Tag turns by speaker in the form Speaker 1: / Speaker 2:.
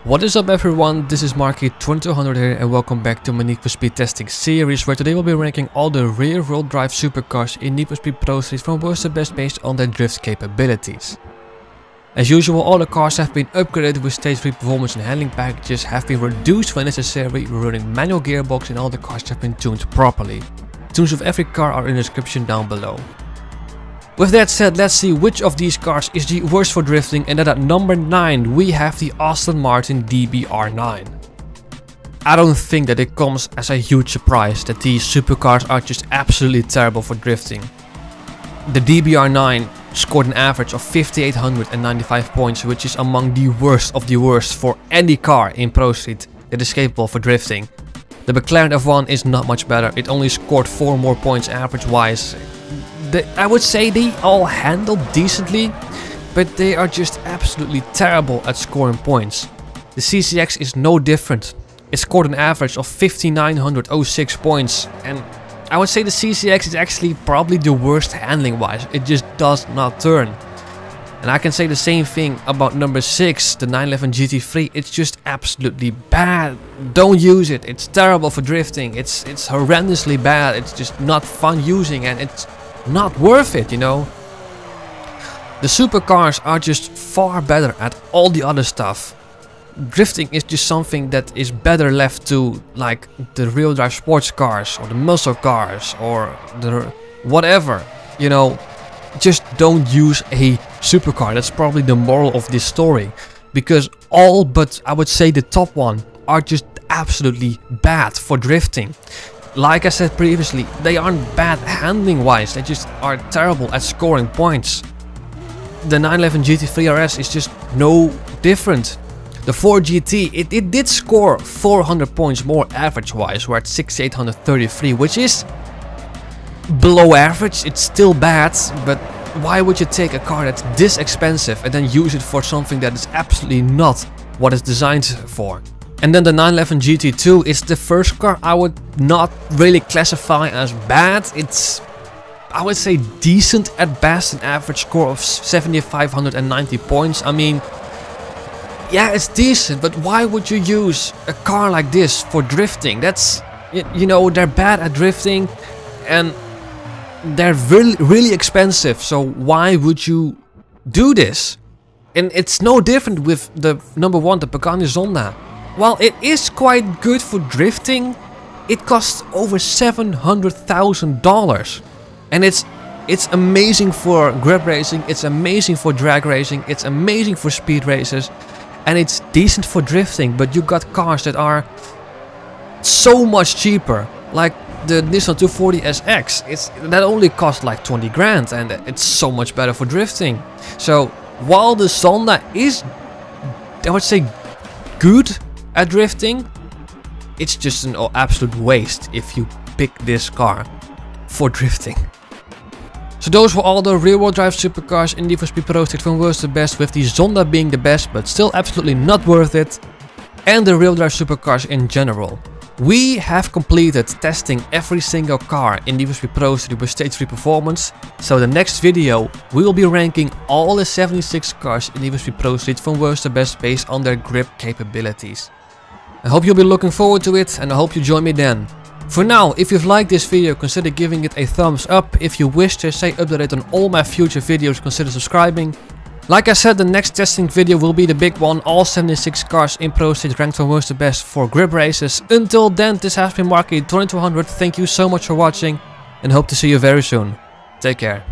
Speaker 1: What is up everyone, this is Marky2200 here and welcome back to my Need for Speed testing series, where today we'll be ranking all the rear-wheel drive supercars in Need for Speed Pro Series from worst to best based on their drift capabilities. As usual, all the cars have been upgraded with stage 3 performance and handling packages, have been reduced when necessary, running manual gearbox, and all the cars have been tuned properly. Tunes of every car are in the description down below. With that said, let's see which of these cars is the worst for drifting, and then at number 9 we have the Aston Martin DB-R9. I don't think that it comes as a huge surprise that these supercars are just absolutely terrible for drifting. The DB-R9 scored an average of 5,895 points, which is among the worst for any car in Pro Street that is capable for drifting. The McLaren F1 is not much better, it only scored 4 more points average wise. I would say they all handle decently, but they are just absolutely terrible at scoring points. The CCX is no different. It scored an average of 5,906 points, and I would say the CCX is actually probably the worst handling wise. It just does not turn. And I can say the same thing about number 6, the 911 GT3. It's just absolutely bad. Don't use it. It's terrible for drifting. It's horrendously bad. It's just not fun using, and it's not worth it, you know. The supercars are just far better at all the other stuff. Drifting is just something that is better left to like the real drive sports cars or the muscle cars or the whatever, you know. Just don't use a supercar. That's probably the moral of this story, because all but I would say the top one are just absolutely bad for drifting. Like I said previously, they aren't bad handling wise, they just are terrible at scoring points. The 911 GT3 RS is just no different. The 4 GT, it did score 400 points more average wise, we're at 6,833, which is below average. It's still bad, but why would you take a car that's this expensive and then use it for something that is absolutely not what it's designed for? And then the 911 GT2 is the first car I would not really classify as bad. It's, I would say, decent at best, an average score of 7,590 points. I mean, yeah, it's decent, but why would you use a car like this for drifting? That's, you know, they're bad at drifting and they're really expensive, so why would you do this? And it's no different with the number 1, the Pagani Zonda. While it is quite good for drifting, it costs over $700,000. And it's amazing for grip racing, it's amazing for drag racing, it's amazing for speed races, and it's decent for drifting. But you got cars that are so much cheaper, like the Nissan 240 SX. That only costs like 20 grand, and it's so much better for drifting. So while the Zonda is, I would say, good at drifting, it's just an absolute waste if you pick this car for drifting. So those were all the rear-wheel drive supercars in Need for Speed Pro Series from worst to best, with the Zonda being the best but still absolutely not worth it, and the rear-wheel drive supercars in general. We have completed testing every single car in Need for Speed Pro Series with stage 3 performance, so the next video we will be ranking all the 76 cars in Need for Speed Pro Series from worst to best based on their grip capabilities. I hope you'll be looking forward to it, and I hope you join me then. For now, if you've liked this video, consider giving it a thumbs up. If you wish to stay updated on all my future videos, consider subscribing. Like I said, the next testing video will be the big one, all 76 cars in Pro Series ranked from worst to best for grip races. Until then, this has been Marky2200, thank you so much for watching, and hope to see you very soon. Take care.